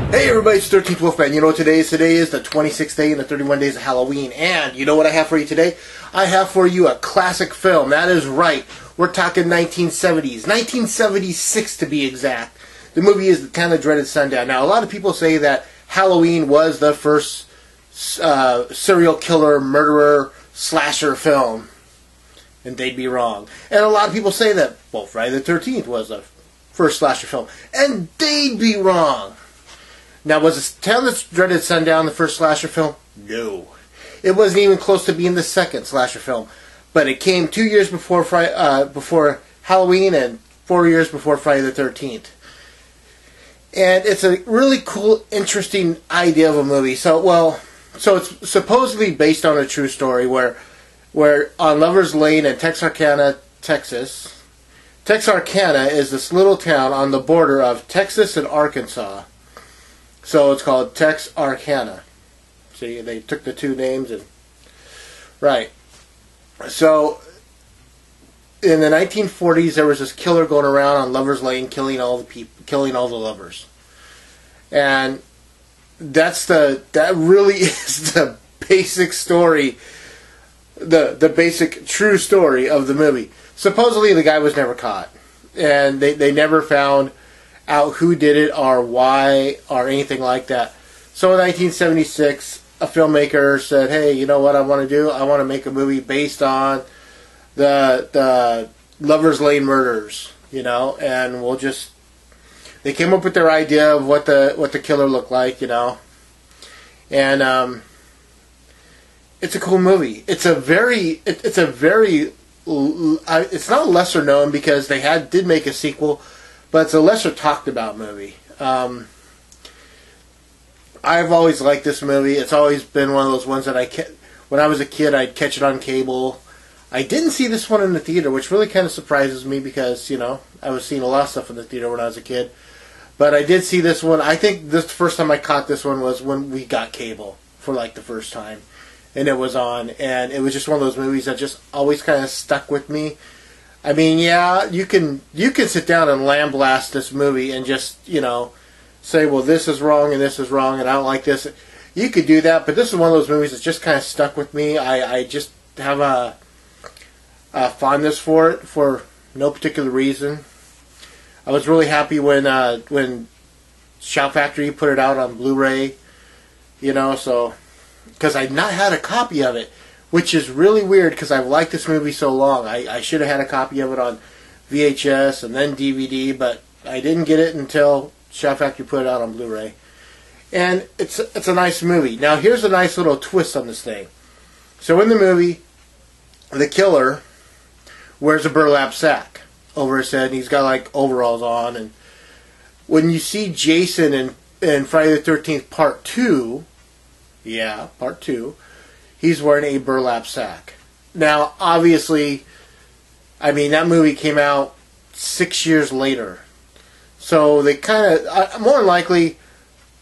Hey everybody, it's 13th Wolfman. You know what today is? Today is the 26th day in the 31 days of Halloween. And you know what I have for you today? I have for you a classic film. That is right. We're talking 1970s. 1976 to be exact. The movie is The Town That Dreaded Sundown. Now, a lot of people say that Halloween was the first serial killer, murderer, slasher film. And they'd be wrong. And a lot of people say that, well, Friday the 13th was the first slasher film. And they'd be wrong. Now, was The Town That Dreaded Sundown the first slasher film? No. It wasn't even close to being the second slasher film. But it came 2 years before Halloween and 4 years before Friday the 13th. And it's a really cool, interesting idea of a movie. So it's supposedly based on a true story where on Lover's Lane in Texarkana, Texas. Texarkana is this little town on the border of Texas and Arkansas. So it's called Texarkana. See, they took the two names and... Right. So, in the 1940s, there was this killer going around on Lover's Lane killing all the people, killing all the lovers. And that really is the basic story, the basic true story of the movie. Supposedly, the guy was never caught. And they never found out who did it or why or anything like that. So in 1976, a filmmaker said, hey, you know what I want to do? I want to make a movie based on the Lover's Lane murders, you know, and they came up with their idea of what the killer looked like, you know. And it's a cool movie. It's not lesser known because they did make a sequel, but it's a lesser talked about movie. I've always liked this movie. It's always been one of those ones that when I was a kid, I'd catch it on cable. I didn't see this one in the theater, which really kind of surprises me because, you know, I was seeing a lot of stuff in the theater when I was a kid. But I did see this one. I think the first time I caught this one was when we got cable for like the first time. And it was on. And it was just one of those movies that just always kind of stuck with me. I mean, yeah, you can sit down and lambaste this movie and just, you know, say, well, this is wrong and this is wrong and I don't like this. You could do that, but this is one of those movies that just kind of stuck with me. I just have a fondness for it for no particular reason. I was really happy when Shout Factory put it out on Blu-ray, you know, so because I'd not had a copy of it, which is really weird because I've liked this movie so long. I should have had a copy of it on VHS and then DVD, but I didn't get it until Shout Factory put it out on Blu-ray. And it's a nice movie. Now, here's a nice little twist on this thing. So in the movie, the killer wears a burlap sack over his head, and he's got, like, overalls on. And when you see Jason in Friday the 13th Part 2, yeah, Part 2, he's wearing a burlap sack. Now, obviously, I mean, that movie came out 6 years later. So they kind of, more than likely,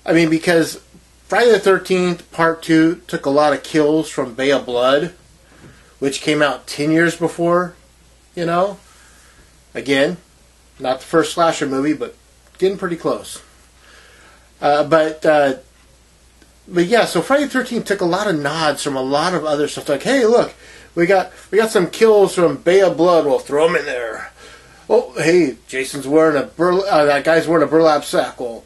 I mean, because Friday the 13th Part 2 took a lot of kills from Bay of Blood, which came out 10 years before, you know. Again, not the first slasher movie, but getting pretty close. But yeah, so Friday the 13th took a lot of nods from a lot of other stuff. Like, hey, look, we got some kills from Bay of Blood. We'll throw them in there. Oh, hey, Jason's wearing that guy's wearing a burlap sack. Well,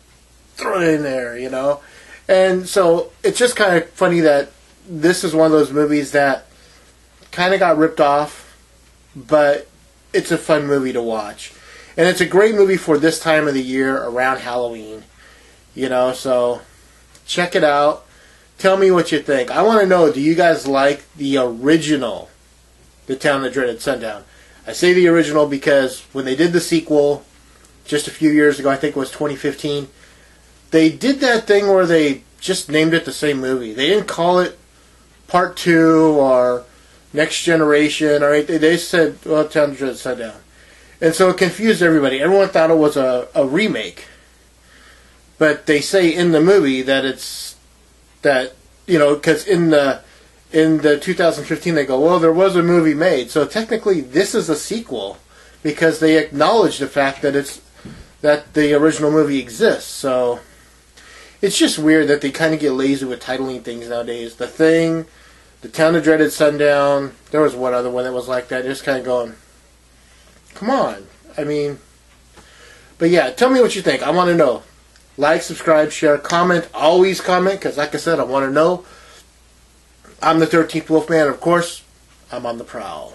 throw it in there, you know. And so it's just kind of funny that this is one of those movies that kind of got ripped off, but it's a fun movie to watch. And it's a great movie for this time of the year around Halloween, you know. So check it out. Tell me what you think. I want to know, do you guys like the original The Town That Dreaded Sundown? I say the original because when they did the sequel just a few years ago, I think it was 2015, they did that thing where they just named it the same movie. They didn't call it Part 2 or Next Generation or anything. They said, well, Town That Dreaded Sundown. And so it confused everybody. Everyone thought it was a remake. But they say in the movie that it's that, you know, because in the 2015 they go, well, there was a movie made, so technically this is a sequel because they acknowledge the fact that the original movie exists. So It's just weird that they kind of get lazy with titling things nowadays. The Thing, The Town That Dreaded Sundown. There was one other one that was like that. Just kind of going, come on. I mean, but yeah, tell me what you think. I want to know. Like, subscribe, share, comment. Always comment, because like I said, I want to know. I'm the 13th Wolfman, and of course, I'm on the prowl.